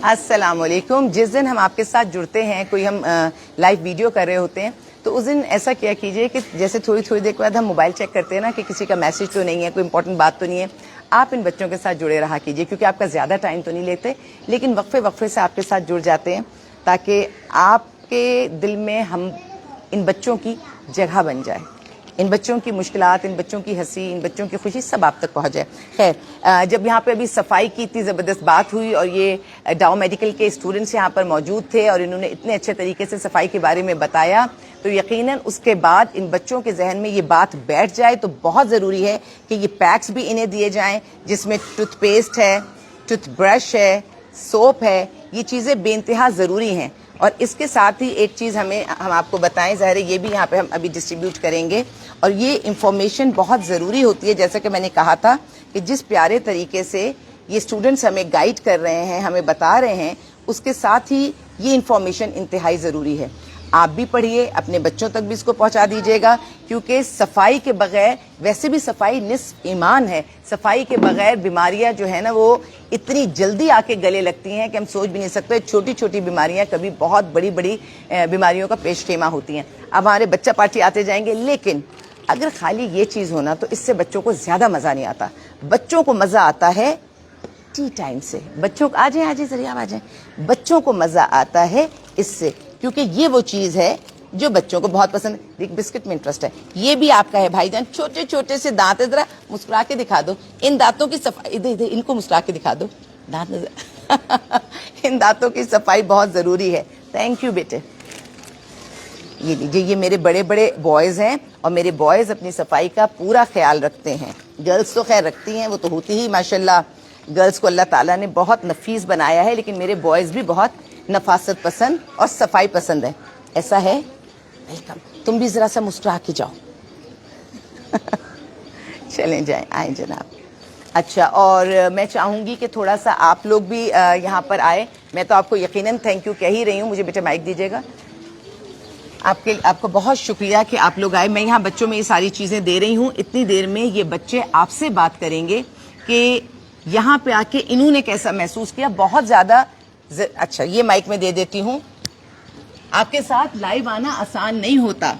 السلام علیکم. جس دن ہم آپ کے ساتھ جڑتے ہیں, کوئی ہم لائیو ویڈیو کر رہے ہوتے ہیں, تو اس دن ایسا کیا کیجئے کہ جیسے تھوڑی دیر کے بعد ہم موبائل چیک کرتے ہیں نا کہ کسی کا میسج تو نہیں ہے, کوئی امپورٹنٹ بات تو نہیں ہے, آپ ان بچوں کے ساتھ جڑے رہا کیجئے, کیونکہ آپ کا زیادہ ٹائم تو نہیں لیتے, لیکن وقفے سے آپ کے ساتھ جڑ جاتے ہیں تاکہ آپ کے دل میں ہم ان بچوں کی جگہ بن جائے, ان بچوں کی مشکلات, ان بچوں کی ہنسی, ان بچوں کی خوشی سب آپ تک پہنچ جائے. خیر, جب یہاں پہ ابھی صفائی کی اتنی زبردست بات ہوئی اور یہ ڈاؤ میڈیکل کے اسٹوڈنٹس یہاں پر موجود تھے اور انہوں نے اتنے اچھے طریقے سے صفائی کے بارے میں بتایا, تو یقیناً اس کے بعد ان بچوں کے ذہن میں یہ بات بیٹھ جائے تو بہت ضروری ہے کہ یہ پیکس بھی انہیں دیے جائیں جس میں ٹوتھ پیسٹ ہے, ٹوتھ برش ہے, سوپ ہے, یہ چیزیں بے انتہا ضروری ہیں. اور اس کے ساتھ ہی ایک چیز ہم آپ کو بتائیں, ظاہر ہے یہ بھی یہاں پہ ہم ابھی ڈسٹریبیوٹ کریں گے, اور یہ انفارمیشن بہت ضروری ہوتی ہے. جیسا کہ میں نے کہا تھا کہ جس پیارے طریقے سے یہ اسٹوڈنٹس ہمیں گائیڈ کر رہے ہیں, ہمیں بتا رہے ہیں, اس کے ساتھ ہی یہ انفارمیشن انتہائی ضروری ہے. آپ بھی پڑھیے, اپنے بچوں تک بھی اس کو پہنچا دیجیے گا, کیونکہ صفائی کے بغیر, ویسے بھی صفائی نصف ایمان ہے, صفائی کے بغیر بیماریاں جو ہے نا وہ اتنی جلدی آ کے گلے لگتی ہیں کہ ہم سوچ بھی نہیں سکتے. چھوٹی چھوٹی بیماریاں کبھی بہت بڑی بڑی بیماریوں کا پیش خیمہ ہوتی ہیں. اب ہمارے بچہ پارٹی آتے جائیں گے, لیکن اگر خالی یہ چیز ہونا تو اس سے بچوں کو زیادہ مزہ نہیں آتا. بچوں کو مزہ آتا ہے ٹی ٹائم سے. بچوں کو آ جائیں ذریعہ آ جائیں, بچوں کو مزہ آتا ہے اس سے, کیونکہ یہ وہ چیز ہے جو بچوں کو بہت پسند ہے. ایک بسکٹ میں انٹرسٹ ہے, یہ بھی آپ کا ہے بھائی جان. چھوٹے چھوٹے سے دانت, ذرا مسکرا کے دکھا دو, ان دانتوں کی صفائی, ادھر ان کو مسکرا کے دکھا دو, دانت نظر ان دانتوں کی صفائی بہت ضروری ہے. تھینک یو بیٹے. یہ لیجیے, یہ میرے بڑے بڑے بوائز ہیں اور میرے بوائز اپنی صفائی کا پورا خیال رکھتے ہیں. گرلس تو خیر رکھتی ہیں, وہ تو ہوتی ہی ماشاءاللہ, گرلس کو اللہ تعالیٰ نے بہت نفیس بنایا ہے, لیکن میرے بوائز بھی بہت نفاست پسند اور صفائی پسند ہے. ایسا ہے, ویلکم. تم بھی ذرا سا مسکرا کے جاؤ. چلیں جائیں, آئیں جناب. اچھا, اور میں چاہوں گی کہ تھوڑا سا آپ لوگ بھی یہاں پر آئے. میں تو آپ کو یقیناً تھینک یو کہہ ہی رہی ہوں. مجھے بیٹا مائک دیجیے گا. آپ کو بہت شکریہ کہ آپ لوگ آئے. میں یہاں بچوں میں یہ ساری چیزیں دے رہی ہوں. اتنی دیر میں یہ بچے آپ سے بات کریں گے کہ یہاں پہ آ کے انہوں نے کیسا محسوس کیا. بہت زیادہ اچھا, یہ مائک میں دے دیتی ہوں. آپ کے ساتھ لائیو آنا آسان نہیں ہوتا,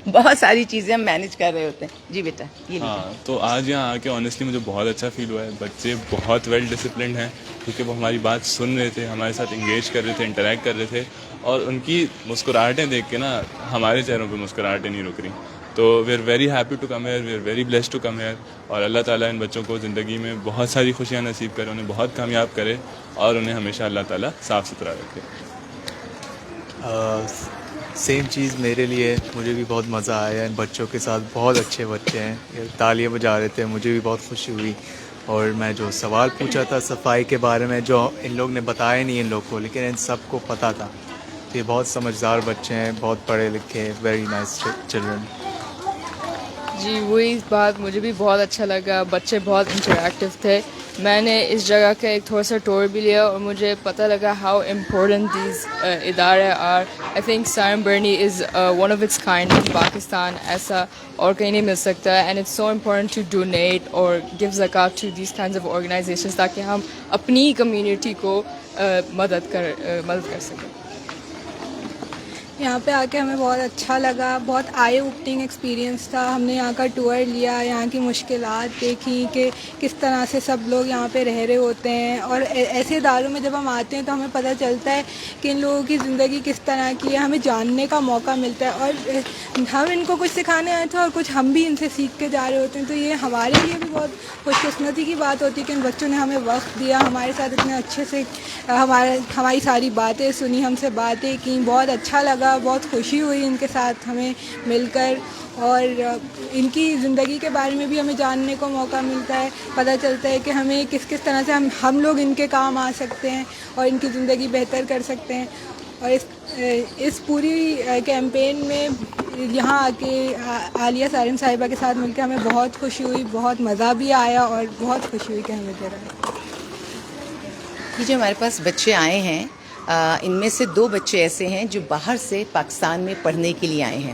بہت ساری چیزیں ہم مینج کر رہے ہوتے ہیں. جی بیٹا. ہاں, تو آج یہاں آ کے آنیسٹلی مجھے بہت اچھا فیل ہوا ہے. بچے بہت ویل ڈسپلنڈ ہیں, کیونکہ وہ ہماری بات سن رہے تھے, ہمارے ساتھ انگیج کر رہے تھے, انٹریکٹ کر رہے تھے, اور ان کی مسکراہٹیں دیکھ کے نا ہمارے چہروں پہ مسکراہٹیں نہیں رک رہی. تو we are very happy to come here, we are very blessed to come here. اور اللہ تعالیٰ ان بچوں کو زندگی میں بہت ساری خوشیاں نصیب کرے, انہیں بہت کامیاب کرے, اور انہیں ہمیشہ اللہ تعالیٰ صاف ستھرا رکھے. سیم چیز میرے لیے, مجھے بھی بہت مزہ آیا ان بچوں کے ساتھ. بہت اچھے بچے ہیں, تالیاں بجا رہے تھے, مجھے بھی بہت خوشی ہوئی. اور میں جو سوال پوچھا تھا صفائی کے بارے میں, جو ان لوگ نے بتایا نہیں ان لوگ کو, لیکن ان سب کو پتہ تھا. تو یہ بہت سمجھدار بچے ہیں, بہت پڑھے لکھے, ویری نائس چلڈرن. جی وہی بات, مجھے بھی بہت اچھا لگا. بچے بہت انٹریکٹیو تھے. میں نے اس جگہ کا ایک تھوڑا سا ٹور بھی لیا اور مجھے پتہ لگا ہاؤ امپورٹنٹ دیز ادارے are. I think Saim Burney is one of its kind in Pakistan. ایسا اور کہیں نہیں مل سکتا ہے. And it's so important to donate اور گیو زکات to these kinds of organizations, تاکہ ہم اپنی کمیونٹی کو مدد کر سکیں. یہاں پہ آ کے ہمیں بہت اچھا لگا. بہت آئی اوپننگ ایکسپیرینس تھا. ہم نے یہاں کا ٹور لیا, یہاں کی مشکلات دیکھی کہ کس طرح سے سب لوگ یہاں پہ رہ رہے ہوتے ہیں. اور ایسے اداروں میں جب ہم آتے ہیں تو ہمیں پتہ چلتا ہے کہ ان لوگوں کی زندگی کس طرح کی ہے. ہمیں جاننے کا موقع ملتا ہے, اور ہم ان کو کچھ سکھانے آئے تھے اور کچھ ہم بھی ان سے سیکھ کے جا رہے ہوتے ہیں. تو یہ ہمارے لیے بھی بہت خوش قسمتی کی بات ہوتی ہے کہ ان بچوں نے ہمیں وقت دیا, ہمارے ساتھ اتنے اچھے سے ہماری ساری باتیں سنی, ہم سے باتیں کی. بہت اچھا لگا, بہت خوشی ہوئی ان کے ساتھ ہمیں مل کر. اور ان کی زندگی کے بارے میں بھی ہمیں جاننے کو موقع ملتا ہے. پتہ چلتا ہے کہ ہمیں کس طرح سے ہم لوگ ان کے کام آ سکتے ہیں اور ان کی زندگی بہتر کر سکتے ہیں. اور اس پوری کیمپین میں یہاں آ کے عالیہ سارم صاحبہ کے ساتھ مل کے ہمیں بہت خوشی ہوئی, بہت مزہ بھی آیا, اور بہت خوشی ہوئی کہ ہمیں دے رہا ہے. یہ جو ہمارے پاس بچے آئے ہیں, ان میں سے 2 بچے ایسے ہیں جو باہر سے پاکستان میں پڑھنے کے لیے آئے ہیں.